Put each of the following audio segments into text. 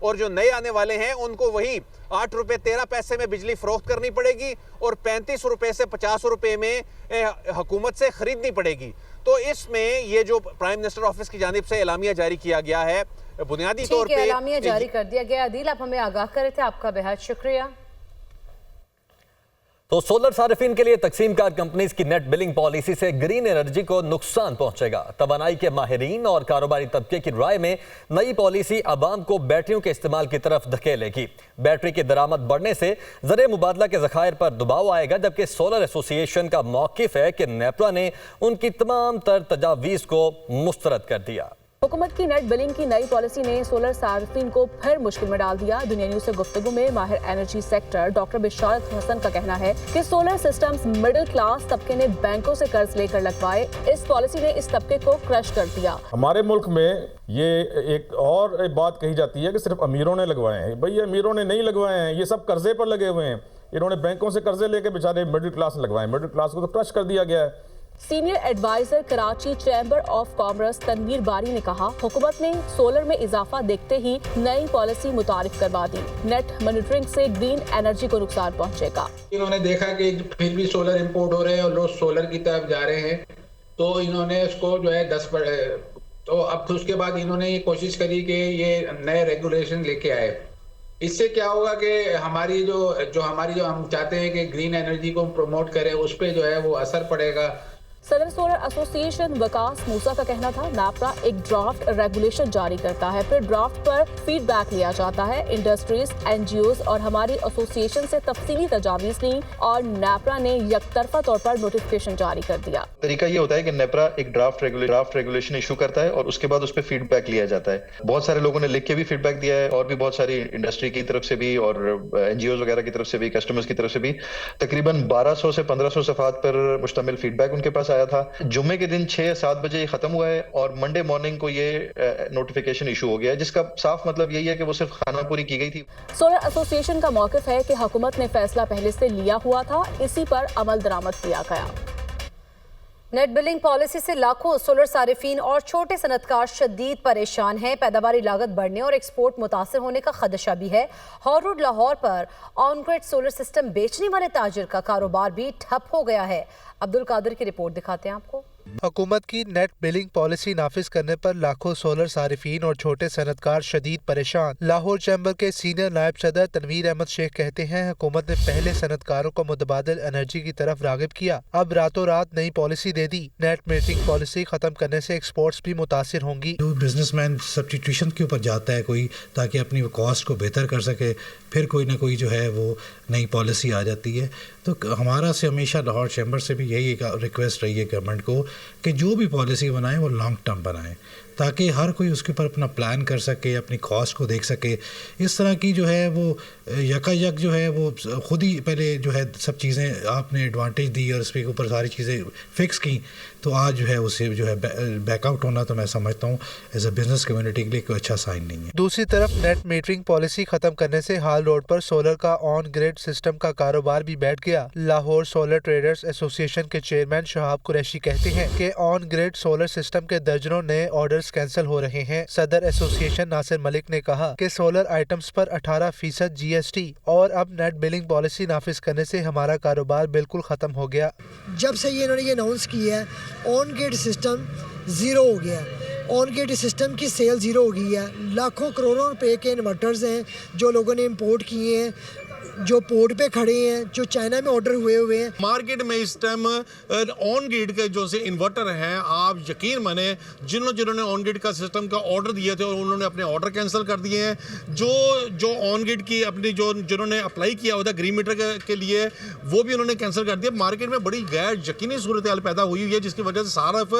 اور جو نئے آنے والے ہیں ان کو وہی 8 روپے 13 پیسے میں بجلی فروخت کرنی پڑے گی اور 35 روپے سے 50 روپے میں حکومت سے خریدنی پڑے گی. تو اس میں یہ جو پرائم منسٹر آفس کی جانب سے اعلامیہ جاری کیا گیا ہے بنیادی طور پہ اعلامیہ جاری کر دیا گیا. عدیل آپ ہمیں آگاہ کر رہے تھے, آپ کا بہت شکریہ. تو سولر صارفین کے لیے تقسیم کار کمپنیز کی نیٹ بلنگ پالیسی سے گرین انرجی کو نقصان پہنچے گا. توانائی کے ماہرین اور کاروباری طبقے کی رائے میں نئی پالیسی عوام کو بیٹریوں کے استعمال کی طرف دھکیلے گی. بیٹری کی درآمد بڑھنے سے زر مبادلہ کے ذخائر پر دباؤ آئے گا, جبکہ سولر ایسوسی ایشن کا موقف ہے کہ نیپرا نے ان کی تمام تر تجاویز کو مسترد کر دیا. حکومت کی نیٹ بلنگ کی نئی پالیسی نے سولر صارفین کو پھر مشکل میں ڈال دیا. دنیا نیوز سے گفتگو میں ماہر انرجی سیکٹر ڈاکٹر بشارت حسن کا کہنا ہے کہ سولر سسٹمز مڈل کلاس طبقے نے بینکوں سے قرض لے کر لگوائے. اس پالیسی نے اس طبقے کو کرش کر دیا. ہمارے ملک میں یہ ایک اور بات کہی جاتی ہے کہ صرف امیروں نے لگوائے ہیں. بھئی امیروں نے نہیں لگوائے ہیں, یہ سب قرضے پر لگے ہوئے ہیں. انہوں نے بینکوں سے قرضے لے کے بیچارے مڈل کلاس نے لگوائے. مڈل کلاس کو تو کرش کر دیا گیا ہے. Senior adviser Karachi chamber of commerce Tanvir Bari نے کہا حکومت نے سولر میں اضافہ دیکھتے ہی نئی پالیسی متعارف کروا دی. نیٹ مانیٹرنگ سے گرین انرجی کو نقصان پہنچے گا. انہوں نے دیکھا کہ پھر بھی سولر امپورٹ ہو رہے ہیں اور لوگ سولر کی طرف جا رہے ہیں, تو انہوں نے اس کو جو ہے 10 پر, تو اب اس کے بعد انہوں نے یہ کوشش کری کہ یہ نئے ریگولیشن لے کے آئے. اس سے کیا ہوگا کہ ہماری جو ہم چاہتے ہیں کہ گرین انرجی کو پروموٹ کریں, اس پہ جو ہے وہ اثر پڑے گا. صدر سولر ایسوسی ایشن وکاس موسیٰ کا کہنا تھا نیپرا ایک ڈرافٹ ریگولیشن جاری کرتا ہے, پھر ڈرافٹ پر فیڈ بیک لیا جاتا ہے. انڈسٹریز, این جی اوز اور ہماری ایسوسی ایشن سے تفصیلی تجاویز لیں اور نیپرا نے یک طرفہ طور پر نوٹیفیکیشن جاری کر دیا. طریقہ یہ ہوتا ہے کہ نیپرا ایک ڈرافٹ ریگولیشن ایشو کرتا ہے اور اس کے بعد اس پہ فیڈ بیک لیا جاتا ہے. بہت سارے لوگوں نے لکھ کے بھی فیڈ بیک دیا ہے, اور بھی بہت ساری انڈسٹری کی طرف سے بھی اور این جی اوز وغیرہ کی طرف سے بھی, کسٹمرز کی طرف سے بھی تقریباً 1200 سے 1500 صفحات پر مشتمل فیڈ بیک ان کے پاس آیا تھا. جمعے کے دن 6 یا 7 بجے یہ ختم ہوا ہے اور منڈے مارننگ کو یہ نوٹیفیکیشن ایشو ہو گیا ہے, جس کا صاف مطلب یہی ہے کہ وہ صرف خانہ پوری کی گئی تھی. سولر ایسوسی ایشن کا موقف ہے کہ حکومت نے فیصلہ پہلے سے لیا ہوا تھا, اسی پر عمل درآمد کیا گیا. نیٹ بلنگ پالیسی سے لاکھوں سولر صارفین اور چھوٹے صنعت کار شدید پریشان ہیں. پیداواری لاگت بڑھنے اور ایکسپورٹ متاثر ہونے کا خدشہ بھی ہے. ہال روڈ لاہور پر آن گریڈ سولر سسٹم بیچنے والے تاجر کا کاروبار بھی ٹھپ ہو گیا ہے. عبد القادر کی رپورٹ دکھاتے ہیں آپ کو. حکومت کی نیٹ بلنگ پالیسی نافذ کرنے پر لاکھوں سولر صارفین اور چھوٹے صنعت کار شدید پریشان. لاہور چیمبر کے سینئر نائب صدر تنویر احمد شیخ کہتے ہیں حکومت نے پہلے صنعت کاروں کو متبادل انرجی کی طرف راغب کیا, اب راتوں رات نئی پالیسی دے دی. نیٹ میٹرنگ پالیسی ختم کرنے سے ایکسپورٹس بھی متاثر ہوں گی. بزنس مین سبسٹیٹیوشن کے اوپر جاتا ہے کوئی, تاکہ اپنی کاسٹ کو بہتر کر سکے, پھر کوئی نہ کوئی جو ہے وہ نئی پالیسی آ جاتی ہے. تو ہمارا سے ہمیشہ لاہور چیمبر سے بھی یہی ریکویسٹ رہی ہے گورنمنٹ کو کہ جو بھی پالیسی بنائیں وہ لانگ ٹرم بنائیں, تاکہ ہر کوئی اس کے اوپر اپنا پلان کر سکے, اپنی کاسٹ کو دیکھ سکے. اس طرح کی جو ہے وہ یک جو ہے وہ خود ہی پہلے جو ہے سب چیزیں آپ نے ایڈوانٹیج دی اور اس کے اوپر ساری چیزیں فکس کی, تو آج جو ہے اسے جو ہے بیک آؤٹ ہونا تو میں سمجھتا ہوں ایز اے بزنس کمیونٹی کے لیے کوئی اچھا سائن نہیں ہے. دوسری طرف نیٹ میٹرنگ پالیسی ختم کرنے سے ہال روڈ پر سولر کا آن گریڈ سسٹم کا کاروبار بھی بیٹھ گیا. لاہور سولر ٹریڈرز ایسوسی ایشن کے چیئرمین شہاب قریشی کہتے ہیں کہ آن گریڈ سولر سسٹم کے درجنوں نئے آرڈرز کینسل ہو رہے ہیں. صدر ایسوسی ایشن ناصر ملک نے کہا کہ سولر آئٹمز پر 18% جی ایس ٹی اور اب نیٹ بلنگ پالیسی نافذ کرنے سے ہمارا کاروبار بالکل ختم ہو گیا. جب سے انہوں نے یہ اناؤنس کیا ہے آن گریڈ سسٹم زیرو ہو گیا ہے, آن گریڈ سسٹم کی سیل زیرو ہو گئی ہے. لاکھوں کروڑوں روپے کے انورٹرز ہیں جو لوگوں نے امپورٹ کیے ہیں, جو پورٹ پہ کھڑے ہیں, جو چائنا میں آرڈر ہوئے ہیں. مارکیٹ میں اس ٹائم آن گریڈ کے جو سے انورٹر ہیں, آپ یقین مانیں جنہوں نے آن گریڈ کا سسٹم کا آرڈر دیے تھے اور انہوں نے اپنے آرڈر کینسل کر دیے ہیں. جو آن گریڈ کی اپنی جنہوں نے اپلائی کیا ہوا تھا گرین میٹر کے لیے, وہ بھی انہوں نے کینسل کر دیا. مارکیٹ میں بڑی غیر یقینی صورتحال پیدا ہوئی ہے, جس کی وجہ سے صارف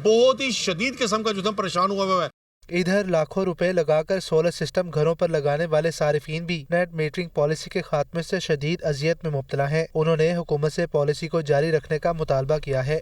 بہت ہی شدید قسم کا جو پریشان ہوا ہوا ہے. ادھر لاکھوں روپے لگا کر سولر سسٹم گھروں پر لگانے والے صارفین بھی نیٹ میٹرنگ پالیسی کے خاتمے سے شدید اذیت میں مبتلا ہیں. انہوں نے حکومت سے پالیسی کو جاری رکھنے کا مطالبہ کیا ہے.